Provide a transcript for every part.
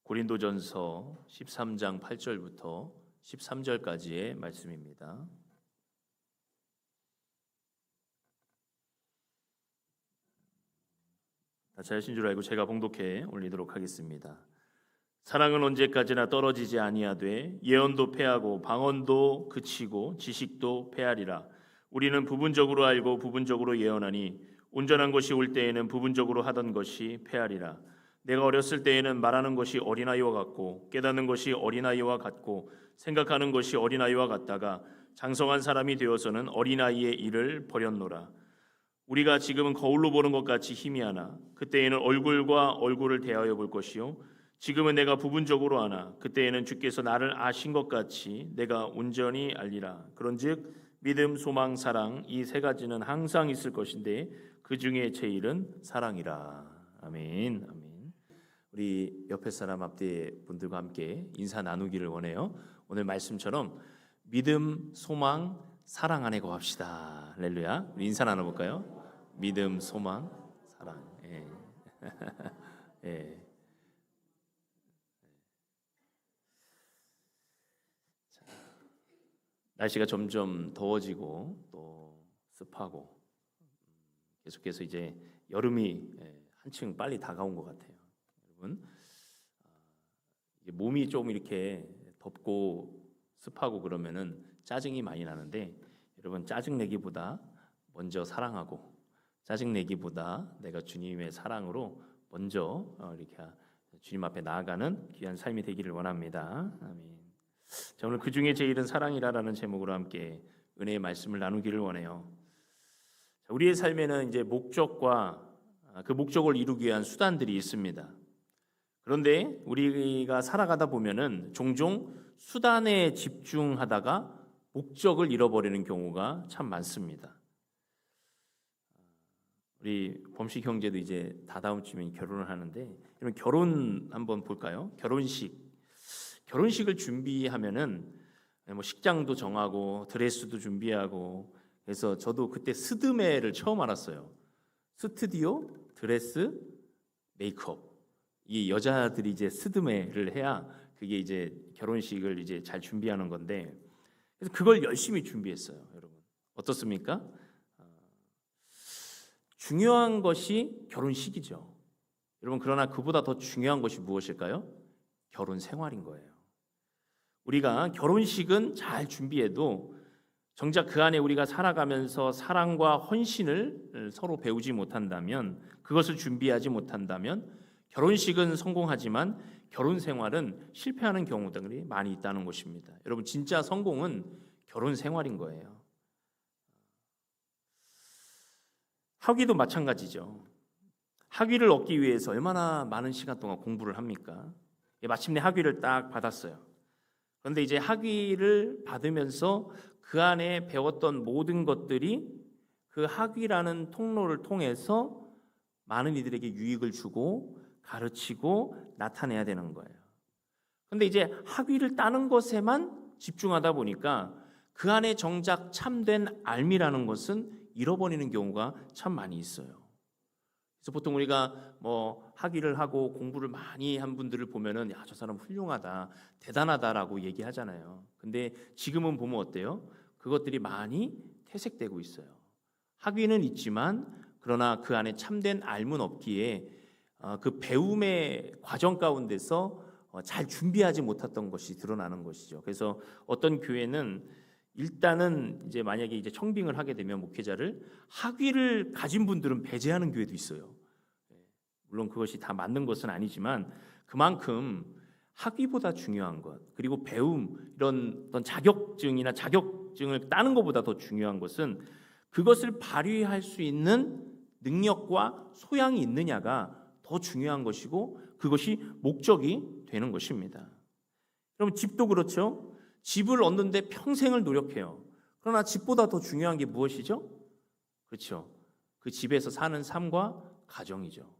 고린도전서 13장 8절부터 13절까지의 말씀입니다. 다 잘하신 줄 알고 제가 봉독해 올리도록 하겠습니다. 사랑은 언제까지나 떨어지지 아니하되 예언도 패하고 방언도 그치고 지식도 패하리라. 우리는 부분적으로 알고 부분적으로 예언하니 온전한 것이 올 때에는 부분적으로 하던 것이 패하리라. 내가 어렸을 때에는 말하는 것이 어린아이와 같고 깨닫는 것이 어린아이와 같고 생각하는 것이 어린아이와 같다가 장성한 사람이 되어서는 어린아이의 일을 버렸노라. 우리가 지금은 거울로 보는 것 같이 희미하나 그때에는 얼굴과 얼굴을 대하여 볼 것이요 지금은 내가 부분적으로 아나 그때에는 주께서 나를 아신 것 같이 내가 온전히 알리라. 그런즉 믿음, 소망, 사랑 이 세 가지는 항상 있을 것인데 그 중에 제일은 사랑이라. 아멘. 아멘. 우리 옆에 사람 앞뒤 분들과 함께 인사 나누기를 원해요. 오늘 말씀처럼 믿음, 소망, 사랑 안에 거합시다. 할렐루야. 우리 인사 나눠볼까요? 믿음, 소망, 사랑. 예. 예. 자, 날씨가 점점 더워지고 또 습하고 계속해서 이제 여름이 한층 빨리 다가온 것 같아요. 여러분, 몸이 좀 이렇게 덥고 습하고 그러면은 짜증이 많이 나는데 여러분, 짜증 내기보다 먼저 사랑하고 짜증 내기보다 내가 주님의 사랑으로 먼저 이렇게 주님 앞에 나아가는 귀한 삶이 되기를 원합니다. 아멘. 자, 오늘 그 중에 제일은 사랑이라라는 제목으로 함께 은혜의 말씀을 나누기를 원해요. 자, 우리의 삶에는 이제 목적과 그 목적을 이루기 위한 수단들이 있습니다. 그런데 우리가 살아가다 보면은 종종 수단에 집중하다가 목적을 잃어버리는 경우가 참 많습니다. 우리 범식 형제도 이제 다다음 주면 결혼을 하는데, 그럼 결혼 한번 볼까요? 결혼식을 준비하면은 뭐 식장도 정하고 드레스도 준비하고, 그래서 저도 그때 스드메를 처음 알았어요. 스튜디오, 드레스, 메이크업. 이 여자들이 이제 스드메를 해야 그게 이제 결혼식을 이제 잘 준비하는 건데, 그래서 그걸 열심히 준비했어요. 여러분 어떻습니까? 중요한 것이 결혼식이죠. 여러분, 그러나 그보다 더 중요한 것이 무엇일까요? 결혼 생활인 거예요. 우리가 결혼식은 잘 준비해도 정작 그 안에 우리가 살아가면서 사랑과 헌신을 서로 배우지 못한다면, 그것을 준비하지 못한다면 결혼식은 성공하지만 결혼 생활은 실패하는 경우들이 많이 있다는 것입니다. 여러분, 진짜 성공은 결혼 생활인 거예요. 학위도 마찬가지죠. 학위를 얻기 위해서 얼마나 많은 시간 동안 공부를 합니까? 마침내 학위를 딱 받았어요. 그런데 이제 학위를 받으면서 그 안에 배웠던 모든 것들이 그 학위라는 통로를 통해서 많은 이들에게 유익을 주고 가르치고 나타내야 되는 거예요. 그런데 이제 학위를 따는 것에만 집중하다 보니까 그 안에 정작 참된 알미라는 것은 잃어버리는 경우가 참 많이 있어요. 그래서 보통 우리가 뭐 학위를 하고 공부를 많이 한 분들을 보면은 야, 저 사람 훌륭하다, 대단하다라고 얘기하잖아요. 근데 지금은 보면 어때요? 그것들이 많이 퇴색되고 있어요. 학위는 있지만 그러나 그 안에 참된 알문 없기에 그 배움의 과정 가운데서 잘 준비하지 못했던 것이 드러나는 것이죠. 그래서 어떤 교회는 일단은 이제 만약에 이제 청빙을 하게 되면 목회자를 학위를 가진 분들은 배제하는 교회도 있어요. 물론 그것이 다 맞는 것은 아니지만 그만큼 학위보다 중요한 것, 그리고 배움, 이런 어떤 자격증이나 자격증을 따는 것보다 더 중요한 것은 그것을 발휘할 수 있는 능력과 소양이 있느냐가 더 중요한 것이고, 그것이 목적이 되는 것입니다. 그럼 집도 그렇죠. 집을 얻는데 평생을 노력해요. 그러나 집보다 더 중요한 게 무엇이죠? 그렇죠. 그 집에서 사는 삶과 가정이죠.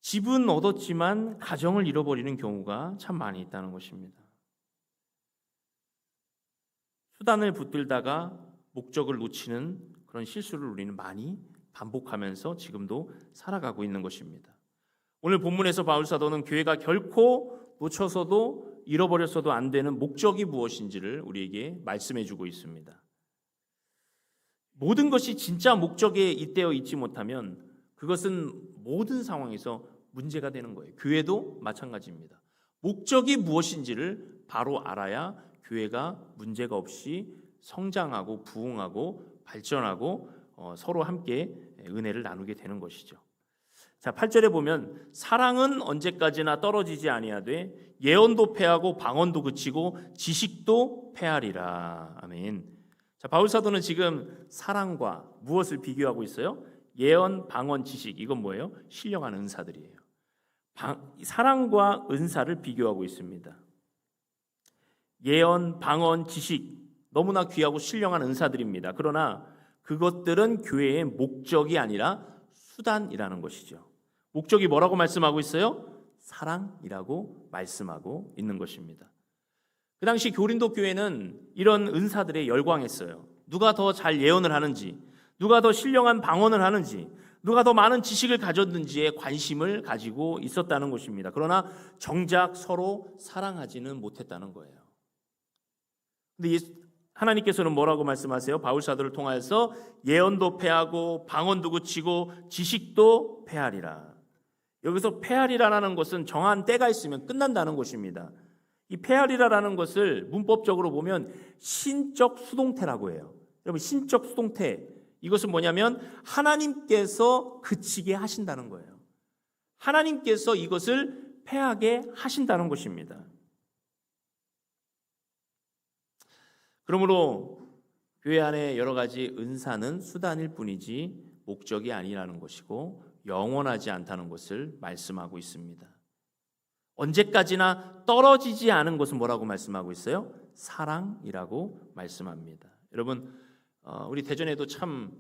집은 얻었지만 가정을 잃어버리는 경우가 참 많이 있다는 것입니다. 수단을 붙들다가 목적을 놓치는 그런 실수를 우리는 많이 반복하면서 지금도 살아가고 있는 것입니다. 오늘 본문에서 바울 사도는 교회가 결코 놓쳐서도 잃어버려서도 안 되는 목적이 무엇인지를 우리에게 말씀해 주고 있습니다. 모든 것이 진짜 목적에 잇대어 있지 못하면 그것은 모든 상황에서 문제가 되는 거예요. 교회도 마찬가지입니다. 목적이 무엇인지를 바로 알아야 교회가 문제가 없이 성장하고 부흥하고 발전하고 서로 함께 은혜를 나누게 되는 것이죠. 자, 8절에 보면 사랑은 언제까지나 떨어지지 아니하되 예언도 패하고 방언도 그치고 지식도 패하리라. 아멘. 자, 바울 사도는 지금 사랑과 무엇을 비교하고 있어요? 예언, 방언, 지식. 이건 뭐예요? 신령한 은사들이에요. 사랑과 은사를 비교하고 있습니다. 예언, 방언, 지식 너무나 귀하고 신령한 은사들입니다. 그러나 그것들은 교회의 목적이 아니라 수단이라는 것이죠. 목적이 뭐라고 말씀하고 있어요? 사랑이라고 말씀하고 있는 것입니다. 그 당시 고린도 교회는 이런 은사들에 열광했어요. 누가 더 잘 예언을 하는지, 누가 더 신령한 방언을 하는지, 누가 더 많은 지식을 가졌는지에 관심을 가지고 있었다는 것입니다. 그러나 정작 서로 사랑하지는 못했다는 거예요. 근데 하나님께서는 뭐라고 말씀하세요? 바울 사도를 통하여서 예언도 패하고 방언도 그치고 지식도 패하리라. 여기서 패하리라라는 것은 정한 때가 있으면 끝난다는 것입니다. 이 패하리라라는 것을 문법적으로 보면 신적 수동태라고 해요. 여러분, 신적 수동태, 이것은 뭐냐면 하나님께서 그치게 하신다는 거예요. 하나님께서 이것을 패하게 하신다는 것입니다. 그러므로 교회 안에 여러 가지 은사는 수단일 뿐이지 목적이 아니라는 것이고 영원하지 않다는 것을 말씀하고 있습니다. 언제까지나 떨어지지 않은 것은 뭐라고 말씀하고 있어요? 사랑이라고 말씀합니다. 여러분, 우리 대전에도 참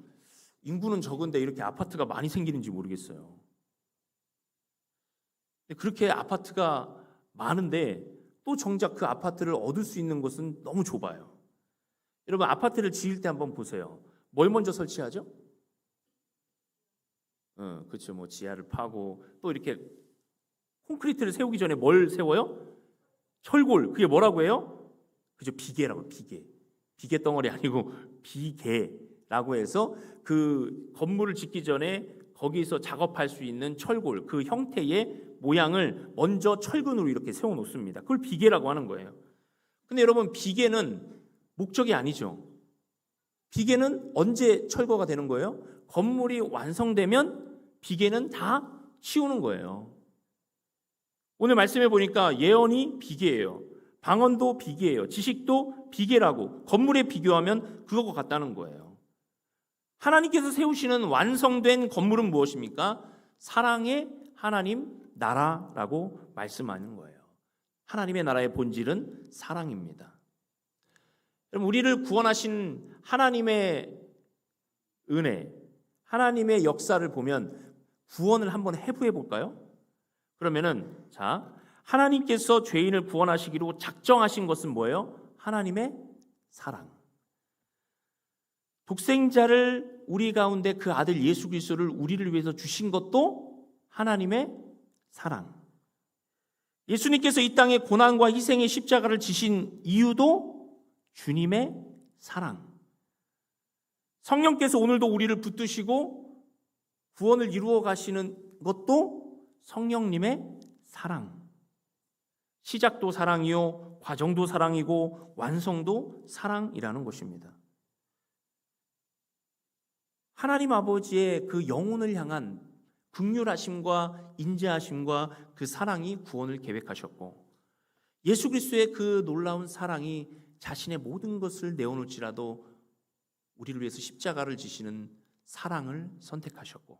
인구는 적은데 이렇게 아파트가 많이 생기는지 모르겠어요. 그렇게 아파트가 많은데 또 정작 그 아파트를 얻을 수 있는 곳은 너무 좁아요. 여러분, 아파트를 지을 때 한번 보세요. 뭘 먼저 설치하죠? 그렇죠. 뭐 지하를 파고 또 이렇게 콘크리트를 세우기 전에 뭘 세워요? 철골. 그게 뭐라고 해요? 그죠? 비계라고. 비계 덩어리 아니고 비계라고 해서 그 건물을 짓기 전에 거기서 작업할 수 있는 철골, 그 형태의 모양을 먼저 철근으로 이렇게 세워 놓습니다. 그걸 비계라고 하는 거예요. 근데 여러분, 비계는 목적이 아니죠. 비계는 언제 철거가 되는 거예요? 건물이 완성되면 비계는 다 치우는 거예요. 오늘 말씀해 보니까 예언이 비계예요. 방언도 비계예요. 지식도 비계라고 건물에 비교하면 그거와 같다는 거예요. 하나님께서 세우시는 완성된 건물은 무엇입니까? 사랑의 하나님 나라라고 말씀하는 거예요. 하나님의 나라의 본질은 사랑입니다. 여러분, 우리를 구원하신 하나님의 은혜, 하나님의 역사를 보면 구원을 한번 해부해 볼까요? 그러면은 자, 하나님께서 죄인을 구원하시기로 작정하신 것은 뭐예요? 하나님의 사랑. 독생자를 우리 가운데 그 아들 예수 그리스도를 우리를 위해서 주신 것도 하나님의 사랑. 예수님께서 이 땅에 고난과 희생의 십자가를 지신 이유도 주님의 사랑. 성령께서 오늘도 우리를 붙드시고 구원을 이루어 가시는 것도 성령님의 사랑. 시작도 사랑이요, 과정도 사랑이고 완성도 사랑이라는 것입니다. 하나님 아버지의 그 영혼을 향한 긍휼하심과 인자하심과 그 사랑이 구원을 계획하셨고, 예수 그리스도의 그 놀라운 사랑이 자신의 모든 것을 내어놓을지라도 우리를 위해서 십자가를 지시는 사랑을 선택하셨고,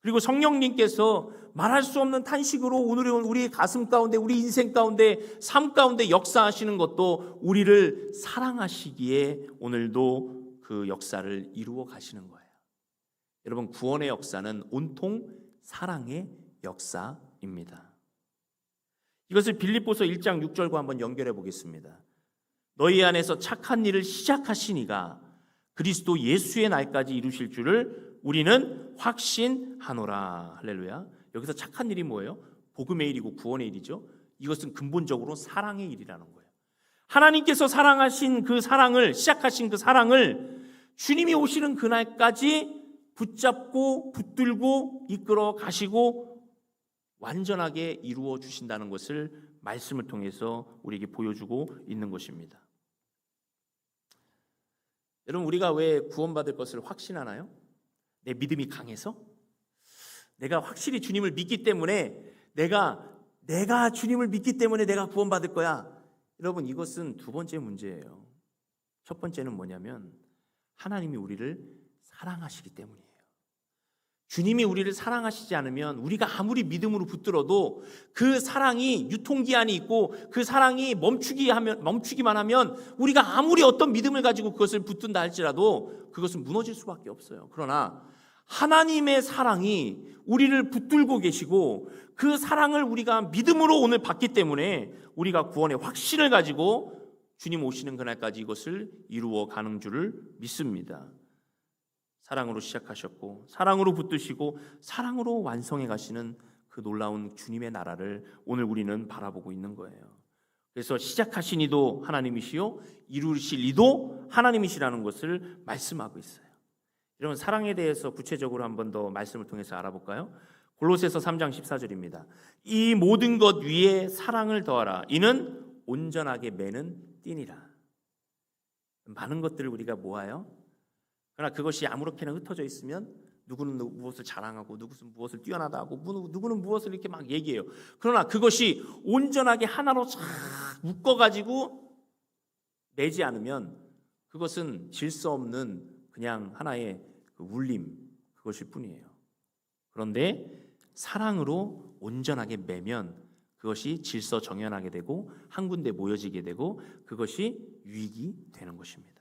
그리고 성령님께서 말할 수 없는 탄식으로 오늘의 우리의 가슴 가운데, 우리 인생 가운데, 삶 가운데 역사하시는 것도 우리를 사랑하시기에 오늘도 그 역사를 이루어 가시는 거예요. 여러분, 구원의 역사는 온통 사랑의 역사입니다. 이것을 빌립보서 1장 6절과 한번 연결해 보겠습니다. 너희 안에서 착한 일을 시작하신 이가 그리스도 예수의 날까지 이루실 줄을 우리는 확신하노라. 할렐루야. 여기서 착한 일이 뭐예요? 복음의 일이고 구원의 일이죠. 이것은 근본적으로 사랑의 일이라는 거예요. 하나님께서 사랑하신 그 사랑을, 시작하신 그 사랑을 주님이 오시는 그날까지 붙잡고 붙들고 이끌어 가시고 완전하게 이루어 주신다는 것을 말씀을 통해서 우리에게 보여주고 있는 것입니다. 여러분, 우리가 왜 구원받을 것을 확신하나요? 내 믿음이 강해서? 내가 확실히 주님을 믿기 때문에 내가 주님을 믿기 때문에 내가 구원받을 거야. 여러분, 이것은 두 번째 문제예요. 첫 번째는 뭐냐면 하나님이 우리를 사랑하시기 때문이에요. 주님이 우리를 사랑하시지 않으면 우리가 아무리 믿음으로 붙들어도 그 사랑이 유통기한이 있고 그 사랑이 멈추기만 하면 우리가 아무리 어떤 믿음을 가지고 그것을 붙든다 할지라도 그것은 무너질 수밖에 없어요. 그러나 하나님의 사랑이 우리를 붙들고 계시고 그 사랑을 우리가 믿음으로 오늘 받기 때문에 우리가 구원의 확신을 가지고 주님 오시는 그날까지 이것을 이루어 가는 줄을 믿습니다. 사랑으로 시작하셨고 사랑으로 붙드시고 사랑으로 완성해 가시는 그 놀라운 주님의 나라를 오늘 우리는 바라보고 있는 거예요. 그래서 시작하신 이도 하나님이시요 이루실 이도 하나님이시라는 것을 말씀하고 있어요. 여러분, 사랑에 대해서 구체적으로 한 번 더 말씀을 통해서 알아볼까요? 골로새서 3장 14절입니다. 이 모든 것 위에 사랑을 더하라. 이는 온전하게 매는 띠니라. 많은 것들을 우리가 모아요. 그러나 그것이 아무렇게나 흩어져 있으면 누구는 무엇을 자랑하고 누구는 무엇을 뛰어나다 하고 누구는 무엇을 이렇게 막 얘기해요. 그러나 그것이 온전하게 하나로 쫙 묶어가지고 매지 않으면 그것은 질서 없는 그냥 하나의 그 울림, 그것일 뿐이에요. 그런데 사랑으로 온전하게 매면 그것이 질서 정연하게 되고 한 군데 모여지게 되고 그것이 유익이 되는 것입니다.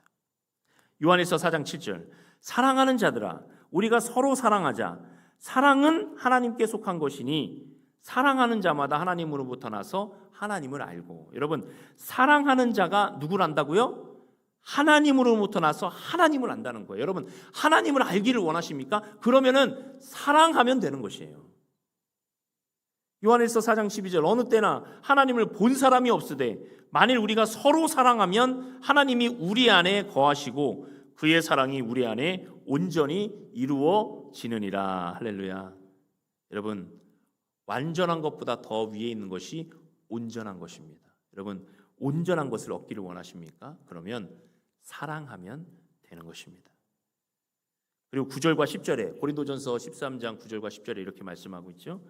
요한일서 4장 7절, 사랑하는 자들아 우리가 서로 사랑하자. 사랑은 하나님께 속한 것이니 사랑하는 자마다 하나님으로부터 나서 하나님을 알고. 여러분, 사랑하는 자가 누구를 안다고요? 하나님으로부터 나서 하나님을 안다는 거예요. 여러분, 하나님을 알기를 원하십니까? 그러면은 사랑하면 되는 것이에요. 요한일서 4장 12절, 어느 때나 하나님을 본 사람이 없으되 만일 우리가 서로 사랑하면 하나님이 우리 안에 거하시고 그의 사랑이 우리 안에 온전히 이루어지느니라. 할렐루야. 여러분, 완전한 것보다 더 위에 있는 것이 온전한 것입니다. 여러분, 온전한 것을 얻기를 원하십니까? 그러면 사랑하면 되는 것입니다. 그리고 9절과 10절에 고린도전서 13장 9절과 10절에 이렇게 말씀하고 있죠.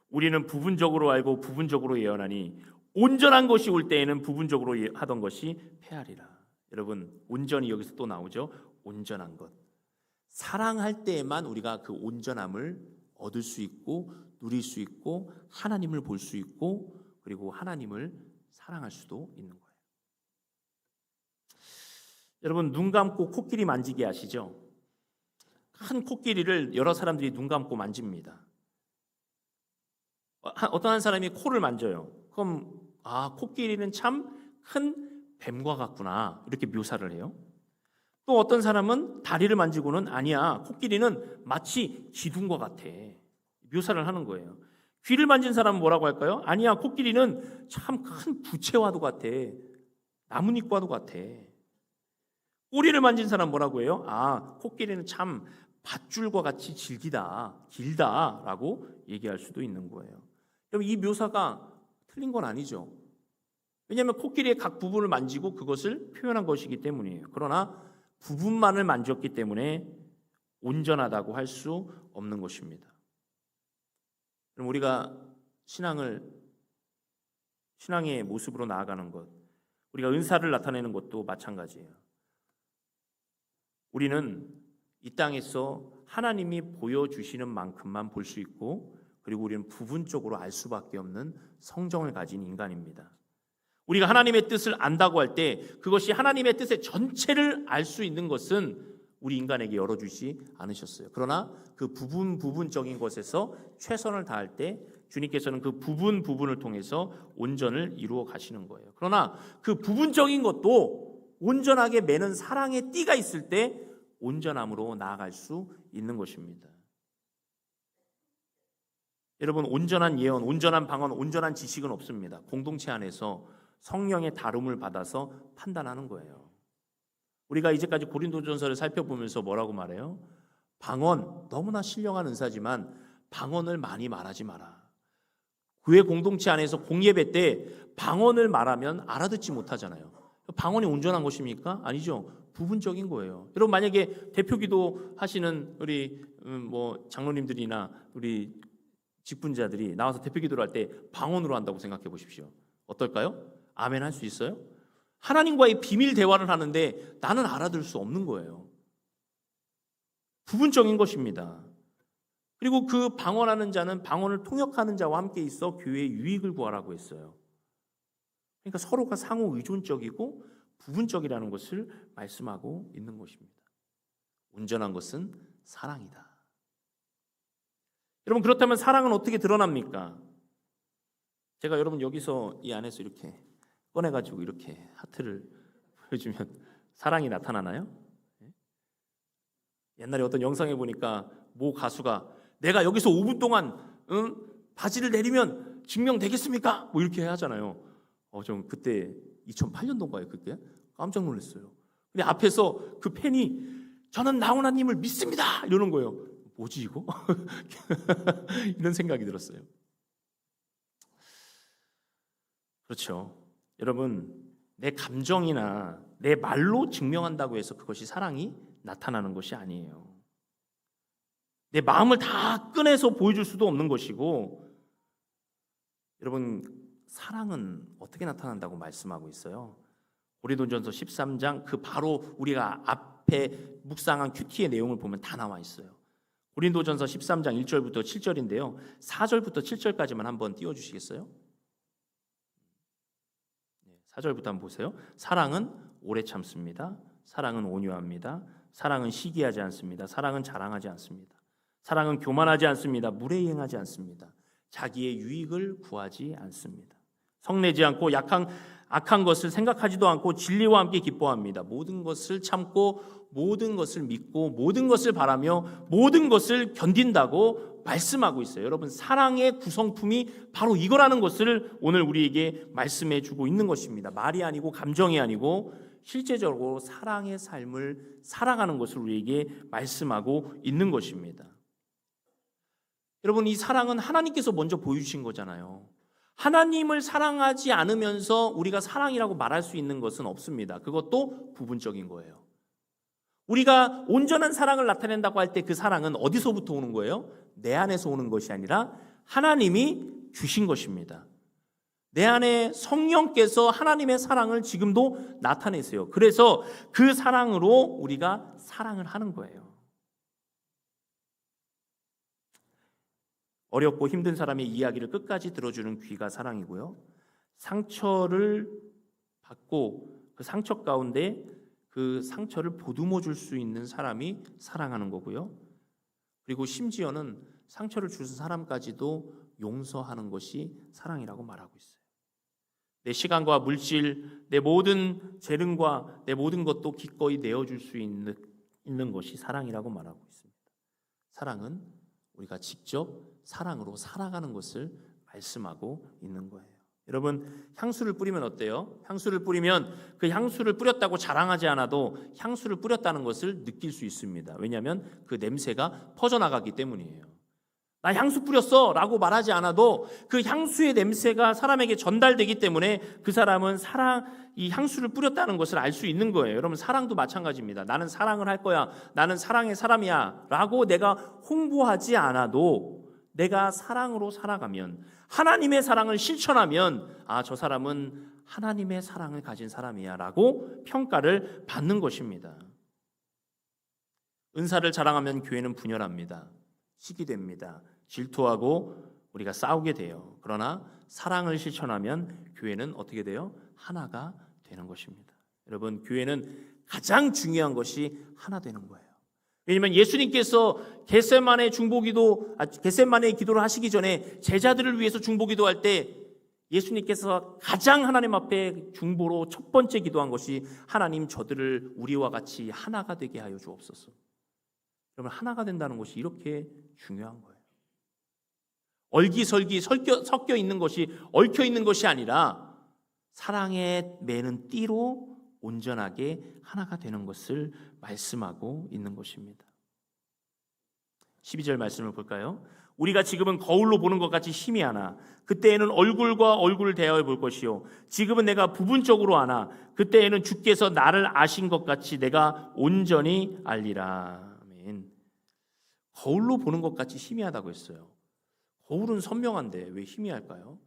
우리는 부분적으로 알고 부분적으로 예언하니 온전한 것이 올 때에는 부분적으로 하던 것이 패하리라. 여러분, 온전히 여기서 또 나오죠. 온전한 것. 사랑할 때에만 우리가 그 온전함을 얻을 수 있고 누릴 수 있고 하나님을 볼 수 있고 그리고 하나님을 사랑할 수도 있는 거예요. 여러분, 눈 감고 코끼리 만지기 아시죠? 큰 코끼리를 여러 사람들이 눈 감고 만집니다. 어떤 한 사람이 코를 만져요. 그럼 코끼리는 참 큰 뱀과 같구나 이렇게 묘사를 해요. 또 어떤 사람은 다리를 만지고는 아니야, 코끼리는 마치 기둥과 같아 묘사를 하는 거예요. 귀를 만진 사람은 뭐라고 할까요? 아니야, 코끼리는 참 큰 부채와도 같아, 나뭇잎과도 같아. 꼬리를 만진 사람은 뭐라고 해요? 코끼리는 참 밧줄과 같이 길다라고 얘기할 수도 있는 거예요. 여러분, 이 묘사가 틀린 건 아니죠. 왜냐하면 코끼리의 각 부분을 만지고 그것을 표현한 것이기 때문이에요. 그러나 부분만을 만졌기 때문에 온전하다고 할 수 없는 것입니다. 그럼 우리가 신앙의 모습으로 나아가는 것, 우리가 은사를 나타내는 것도 마찬가지예요. 우리는 이 땅에서 하나님이 보여주시는 만큼만 볼 수 있고 그리고 우리는 부분적으로 알 수밖에 없는 성정을 가진 인간입니다. 우리가 하나님의 뜻을 안다고 할 때 그것이 하나님의 뜻의 전체를 알 수 있는 것은 우리 인간에게 열어주지 않으셨어요. 그러나 그 부분적인 것에서 최선을 다할 때 주님께서는 그 부분을 통해서 온전을 이루어 가시는 거예요. 그러나 그 부분적인 것도 온전하게 매는 사랑의 띠가 있을 때 온전함으로 나아갈 수 있는 것입니다. 여러분, 온전한 예언, 온전한 방언, 온전한 지식은 없습니다. 공동체 안에서 성령의 다름을 받아서 판단하는 거예요. 우리가 이제까지 고린도전서를 살펴보면서 뭐라고 말해요? 방언, 너무나 신령한 은사지만 방언을 많이 말하지 마라. 교회 공동체 안에서 공예배 때 방언을 말하면 알아듣지 못하잖아요. 방언이 온전한 것입니까? 아니죠. 부분적인 거예요. 여러분, 만약에 대표기도 하시는 우리 장로님들이나 우리 직분자들이 나와서 대표기도를 할 때 방언으로 한다고 생각해 보십시오. 어떨까요? 아멘 할 수 있어요? 하나님과의 비밀 대화를 하는데 나는 알아들을 수 없는 거예요. 부분적인 것입니다. 그리고 그 방언하는 자는 방언을 통역하는 자와 함께 있어 교회의 유익을 구하라고 했어요. 그러니까 서로가 상호 의존적이고 부분적이라는 것을 말씀하고 있는 것입니다. 온전한 것은 사랑이다. 여러분, 그렇다면 사랑은 어떻게 드러납니까? 제가 여러분 여기서 이 안에서 이렇게 꺼내가지고 이렇게 하트를 보여주면 사랑이 나타나나요? 옛날에 어떤 영상에 보니까 모 가수가 내가 여기서 5분 동안 바지를 내리면 증명되겠습니까? 뭐 이렇게 하잖아요. 좀 그때 2008년도인가요? 그때 깜짝 놀랐어요. 근데 앞에서 그 팬이 저는 나훈아님을 믿습니다 이러는 거예요. 뭐지 이거? 이런 생각이 들었어요. 그렇죠. 여러분, 내 감정이나 내 말로 증명한다고 해서 그것이 사랑이 나타나는 것이 아니에요. 내 마음을 다 꺼내서 보여줄 수도 없는 것이고, 여러분, 사랑은 어떻게 나타난다고 말씀하고 있어요? 고린도전서 13장 그 바로 우리가 앞에 묵상한 큐티의 내용을 보면 다 나와 있어요. 고린도전서 13장 1절부터 7절인데요. 4절부터 7절까지만 한번 띄워주시겠어요? 4절부터 한번 보세요. 사랑은 오래 참습니다. 사랑은 온유합니다. 사랑은 시기하지 않습니다. 사랑은 자랑하지 않습니다. 사랑은 교만하지 않습니다. 무례행하지 않습니다. 자기의 유익을 구하지 않습니다. 성내지 않고 악한 것을 생각하지도 않고 진리와 함께 기뻐합니다. 모든 것을 참고 모든 것을 믿고 모든 것을 바라며 모든 것을 견딘다고 말씀하고 있어요. 여러분, 사랑의 구성품이 바로 이거라는 것을 오늘 우리에게 말씀해 주고 있는 것입니다. 말이 아니고 감정이 아니고 실제적으로 사랑의 삶을 살아가는 것을 우리에게 말씀하고 있는 것입니다. 여러분, 이 사랑은 하나님께서 먼저 보여주신 거잖아요. 하나님을 사랑하지 않으면서 우리가 사랑이라고 말할 수 있는 것은 없습니다. 그것도 부분적인 거예요. 우리가 온전한 사랑을 나타낸다고 할 때 그 사랑은 어디서부터 오는 거예요? 내 안에서 오는 것이 아니라 하나님이 주신 것입니다. 내 안에 성령께서 하나님의 사랑을 지금도 나타내세요. 그래서 그 사랑으로 우리가 사랑을 하는 거예요. 어렵고 힘든 사람의 이야기를 끝까지 들어주는 귀가 사랑이고요. 상처를 받고 그 상처 가운데 그 상처를 보듬어 줄 수 있는 사람이 사랑하는 거고요. 그리고 심지어는 상처를 주신 사람까지도 용서하는 것이 사랑이라고 말하고 있어요. 내 시간과 물질, 내 모든 재능과 내 모든 것도 기꺼이 내어줄 수 있는 것이 사랑이라고 말하고 있습니다. 사랑은 우리가 직접 사랑으로 살아가는 것을 말씀하고 있는 거예요. 여러분, 향수를 뿌리면 어때요? 향수를 뿌리면 그 향수를 뿌렸다고 자랑하지 않아도 향수를 뿌렸다는 것을 느낄 수 있습니다. 왜냐하면 그 냄새가 퍼져나가기 때문이에요. 나 향수 뿌렸어 라고 말하지 않아도 그 향수의 냄새가 사람에게 전달되기 때문에 그 사람은 이 향수를 뿌렸다는 것을 알 수 있는 거예요. 여러분, 사랑도 마찬가지입니다. 나는 사랑을 할 거야, 나는 사랑의 사람이야 라고 내가 홍보하지 않아도 내가 사랑으로 살아가면, 하나님의 사랑을 실천하면 저 사람은 하나님의 사랑을 가진 사람이야 라고 평가를 받는 것입니다. 은사를 자랑하면 교회는 분열합니다. 시기됩니다. 질투하고 우리가 싸우게 돼요. 그러나 사랑을 실천하면 교회는 어떻게 돼요? 하나가 되는 것입니다. 여러분, 교회는 가장 중요한 것이 하나 되는 거예요. 왜냐하면 예수님께서 겟세마네 기도를 하시기 전에 제자들을 위해서 중보기도할 때 예수님께서 가장 하나님 앞에 중보로 첫 번째 기도한 것이 하나님 저들을 우리와 같이 하나가 되게 하여 주옵소서. 여러분, 하나가 된다는 것이 이렇게 중요한 거예요. 얼기설기 섞여 있는 것이, 얽혀 있는 것이 아니라 사랑에 매는 띠로 온전하게 하나가 되는 것을 말씀하고 있는 것입니다. 12절 말씀을 볼까요? 우리가 지금은 거울로 보는 것 같이 희미하나 그때에는 얼굴과 얼굴을 대하여 볼 것이요 지금은 내가 부분적으로 아나 그때에는 주께서 나를 아신 것 같이 내가 온전히 알리라. 아멘. 거울로 보는 것 같이 희미하다고 했어요. 거울은 선명한데 왜 희미할까요?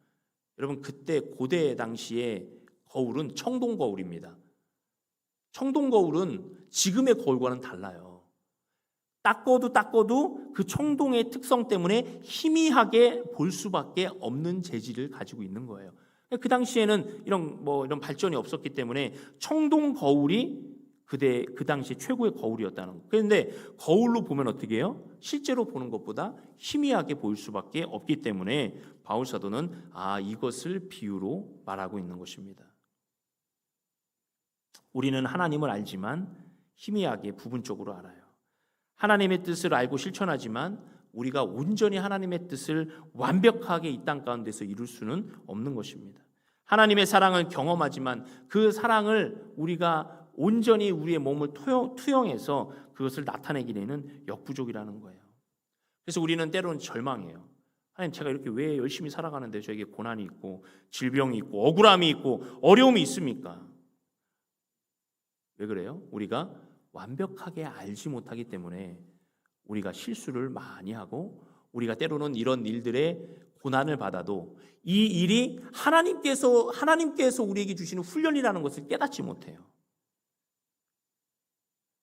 여러분, 그때 고대 당시에 거울은 청동 거울입니다. 청동 거울은 지금의 거울과는 달라요. 닦아도 그 청동의 특성 때문에 희미하게 볼 수밖에 없는 재질을 가지고 있는 거예요. 그 당시에는 이런 발전이 없었기 때문에 청동 거울이 그 당시 최고의 거울이었다는 거. 그런데 거울로 보면 어떻게 해요? 실제로 보는 것보다 희미하게 보일 수밖에 없기 때문에 바울 사도는 이것을 비유로 말하고 있는 것입니다. 우리는 하나님을 알지만 희미하게 부분적으로 알아요. 하나님의 뜻을 알고 실천하지만 우리가 온전히 하나님의 뜻을 완벽하게 이 땅 가운데서 이룰 수는 없는 것입니다. 하나님의 사랑을 경험하지만 그 사랑을 우리가 온전히 우리의 몸을 투영해서 그것을 나타내기에는 역부족이라는 거예요. 그래서 우리는 때로는 절망해요. 하나님, 제가 이렇게 왜 열심히 살아가는데 저에게 고난이 있고 질병이 있고 억울함이 있고 어려움이 있습니까? 왜 그래요? 우리가 완벽하게 알지 못하기 때문에 우리가 실수를 많이 하고 우리가 때로는 이런 일들에 고난을 받아도 이 일이 하나님께서 우리에게 주시는 훈련이라는 것을 깨닫지 못해요.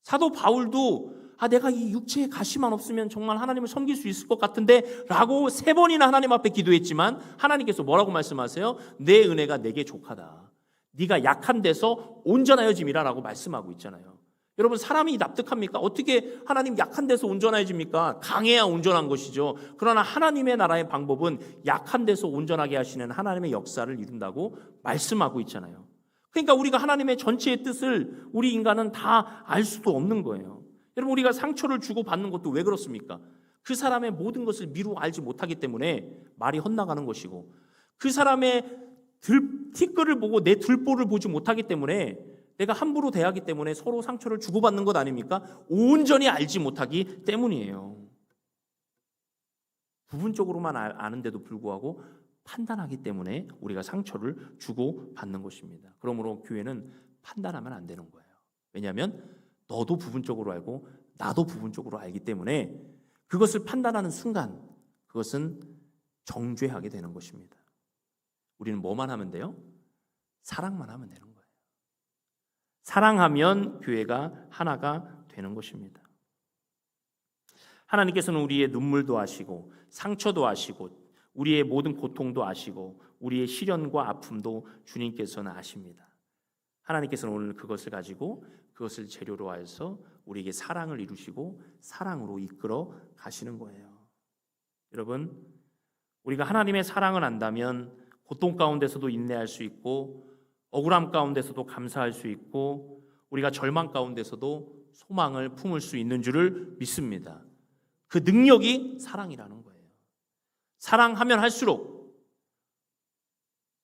사도 바울도 내가 이 육체의 가시만 없으면 정말 하나님을 섬길 수 있을 것 같은데 라고 3번이나 하나님 앞에 기도했지만 하나님께서 뭐라고 말씀하세요? 내 은혜가 내게 족하다. 네가 약한 데서 온전하여짐이라 라고 말씀하고 있잖아요. 여러분, 사람이 납득합니까? 어떻게 하나님 약한 데서 온전해집니까? 강해야 온전한 것이죠. 그러나 하나님의 나라의 방법은 약한 데서 온전하게 하시는 하나님의 역사를 이룬다고 말씀하고 있잖아요. 그러니까 우리가 하나님의 전체의 뜻을 우리 인간은 다 알 수도 없는 거예요. 여러분, 우리가 상처를 주고받는 것도 왜 그렇습니까? 그 사람의 모든 것을 미루어 알지 못하기 때문에 말이 헛나가는 것이고 그 사람의 티끌을 보고 내 들보를 보지 못하기 때문에 내가 함부로 대하기 때문에 서로 상처를 주고받는 것 아닙니까? 온전히 알지 못하기 때문이에요. 부분적으로만 아는데도 불구하고 판단하기 때문에 우리가 상처를 주고받는 것입니다. 그러므로 교회는 판단하면 안 되는 거예요. 왜냐하면 너도 부분적으로 알고 나도 부분적으로 알기 때문에 그것을 판단하는 순간 그것은 정죄하게 되는 것입니다. 우리는 뭐만 하면 돼요? 사랑만 하면 되는 거예요. 사랑하면 교회가 하나가 되는 것입니다. 하나님께서는 우리의 눈물도 아시고 상처도 아시고 우리의 모든 고통도 아시고 우리의 시련과 아픔도 주님께서는 아십니다. 하나님께서는 오늘 그것을 가지고 그것을 재료로 해서 우리에게 사랑을 이루시고 사랑으로 이끌어 가시는 거예요. 여러분, 우리가 하나님의 사랑을 안다면 고통 가운데서도 인내할 수 있고 억울함 가운데서도 감사할 수 있고 우리가 절망 가운데서도 소망을 품을 수 있는 줄을 믿습니다. 그 능력이 사랑이라는 거예요. 사랑하면 할수록,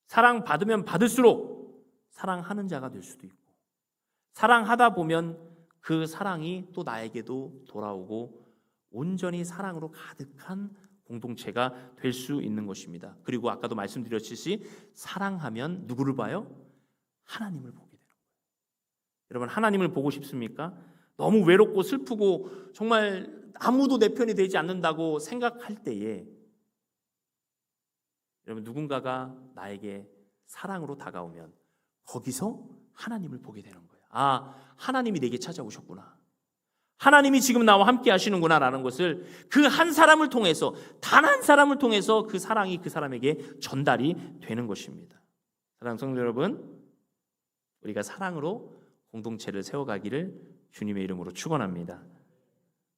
사랑받으면 받을수록 사랑하는 자가 될 수도 있고 사랑하다 보면 그 사랑이 또 나에게도 돌아오고 온전히 사랑으로 가득한 공동체가 될 수 있는 것입니다. 그리고 아까도 말씀드렸듯이 사랑하면 누구를 봐요? 하나님을 보게 되는 거예요. 여러분, 하나님을 보고 싶습니까? 너무 외롭고 슬프고 정말 아무도 내 편이 되지 않는다고 생각할 때에 여러분, 누군가가 나에게 사랑으로 다가오면 거기서 하나님을 보게 되는 거예요. 하나님이 내게 찾아오셨구나. 하나님이 지금 나와 함께 하시는구나 라는 것을 그 한 사람을 통해서, 단 한 사람을 통해서 그 사랑이 그 사람에게 전달이 되는 것입니다. 사랑하는 성도 여러분, 우리가 사랑으로 공동체를 세워가기를 주님의 이름으로 축원합니다.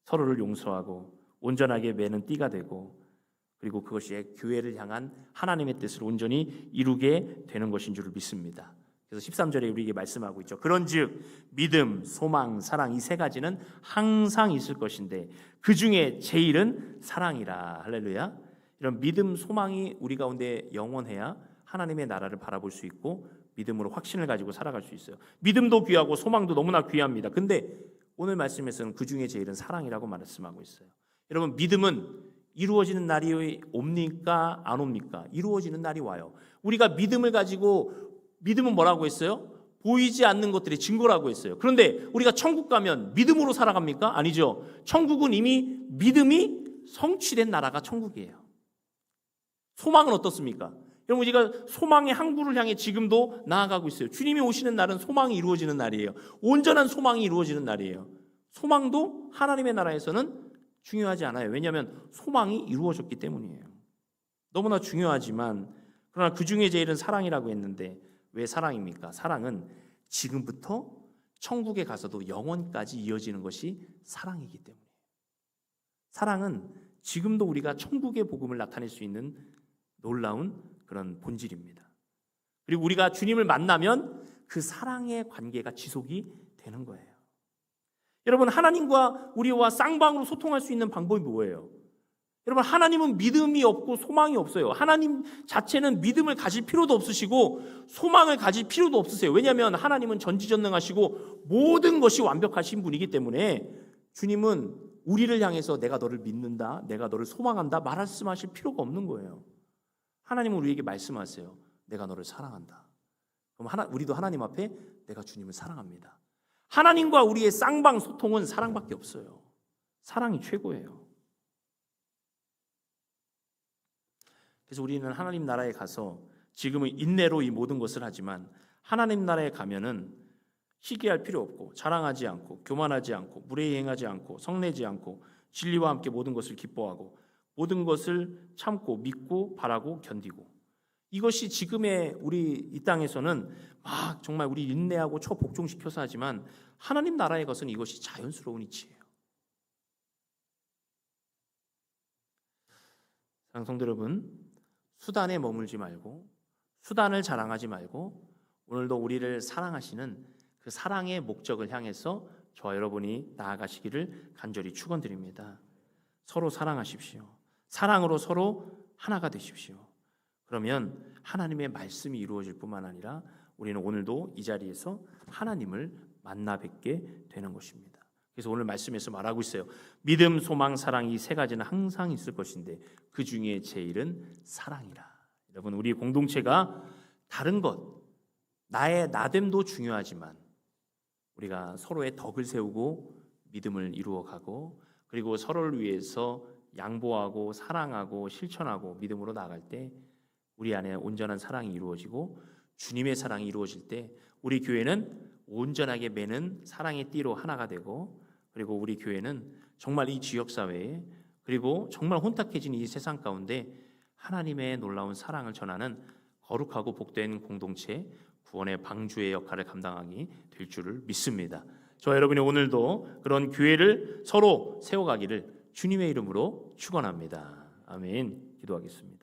서로를 용서하고 온전하게 매는 띠가 되고 그리고 그것이 교회를 향한 하나님의 뜻을 온전히 이루게 되는 것인 줄 믿습니다. 그래서 13절에 우리에게 말씀하고 있죠. 그런즉 믿음, 소망, 사랑 이 세 가지는 항상 있을 것인데 그 중에 제일은 사랑이라. 할렐루야. 이런 믿음, 소망이 우리 가운데 영원해야 하나님의 나라를 바라볼 수 있고 믿음으로 확신을 가지고 살아갈 수 있어요. 믿음도 귀하고 소망도 너무나 귀합니다. 근데 오늘 말씀에서는 그 중에 제일은 사랑이라고 말씀하고 있어요. 여러분, 믿음은 이루어지는 날이 옵니까? 안 옵니까? 이루어지는 날이 와요. 우리가 믿음을 가지고, 믿음은 뭐라고 했어요? 보이지 않는 것들이 증거라고 했어요. 그런데 우리가 천국 가면 믿음으로 살아갑니까? 아니죠. 천국은 이미 믿음이 성취된 나라가 천국이에요. 소망은 어떻습니까? 여러분, 우리가 소망의 항구를 향해 지금도 나아가고 있어요. 주님이 오시는 날은 소망이 이루어지는 날이에요. 온전한 소망이 이루어지는 날이에요. 소망도 하나님의 나라에서는 중요하지 않아요. 왜냐하면 소망이 이루어졌기 때문이에요. 너무나 중요하지만 그러나 그 중에 제일은 사랑이라고 했는데 왜 사랑입니까? 사랑은 지금부터 천국에 가서도 영원까지 이어지는 것이 사랑이기 때문이에요. 사랑은 지금도 우리가 천국의 복음을 나타낼 수 있는 놀라운 그런 본질입니다. 그리고 우리가 주님을 만나면 그 사랑의 관계가 지속이 되는 거예요. 여러분, 하나님과 우리와 쌍방으로 소통할 수 있는 방법이 뭐예요? 여러분, 하나님은 믿음이 없고 소망이 없어요. 하나님 자체는 믿음을 가질 필요도 없으시고 소망을 가질 필요도 없으세요. 왜냐하면 하나님은 전지전능하시고 모든 것이 완벽하신 분이기 때문에 주님은 우리를 향해서 내가 너를 믿는다, 내가 너를 소망한다 말씀하실 필요가 없는 거예요. 하나님은 우리에게 말씀하세요. 내가 너를 사랑한다. 그럼 우리도 하나님 앞에 내가 주님을 사랑합니다. 하나님과 우리의 쌍방 소통은 사랑밖에 없어요. 사랑이 최고예요. 그래서 우리는 하나님 나라에 가서 지금은 인내로 이 모든 것을 하지만 하나님 나라에 가면은 시기할 필요 없고 자랑하지 않고 교만하지 않고 무례행하지 않고 성내지 않고 진리와 함께 모든 것을 기뻐하고 모든 것을 참고 믿고 바라고 견디고, 이것이 지금의 우리 이 땅에서는 막 정말 우리 인내하고 초복종시켜서 하지만 하나님 나라의 것은 이것이 자연스러운 이치예요. 사랑하는 성도 여러분, 수단에 머물지 말고 수단을 자랑하지 말고 오늘도 우리를 사랑하시는 그 사랑의 목적을 향해서 저와 여러분이 나아가시기를 간절히 축원드립니다. 서로 사랑하십시오. 사랑으로 서로 하나가 되십시오. 그러면 하나님의 말씀이 이루어질 뿐만 아니라 우리는 오늘도 이 자리에서 하나님을 만나 뵙게 되는 것입니다. 그래서 오늘 말씀에서 말하고 있어요. 믿음, 소망, 사랑 이 세 가지는 항상 있을 것인데 그 중에 제일은 사랑이라. 여러분, 우리 공동체가 다른 것, 나의 나됨도 중요하지만 우리가 서로의 덕을 세우고 믿음을 이루어가고 그리고 서로를 위해서 양보하고 사랑하고 실천하고 믿음으로 나아갈 때 우리 안에 온전한 사랑이 이루어지고 주님의 사랑이 이루어질 때 우리 교회는 온전하게 매는 사랑의 띠로 하나가 되고 그리고 우리 교회는 정말 이 지역사회에 그리고 정말 혼탁해진 이 세상 가운데 하나님의 놀라운 사랑을 전하는 거룩하고 복된 공동체 구원의 방주의 역할을 감당하기 될 줄을 믿습니다. 저와 여러분이 오늘도 그런 교회를 서로 세워가기를 주님의 이름으로 축원합니다. 아멘. 기도하겠습니다.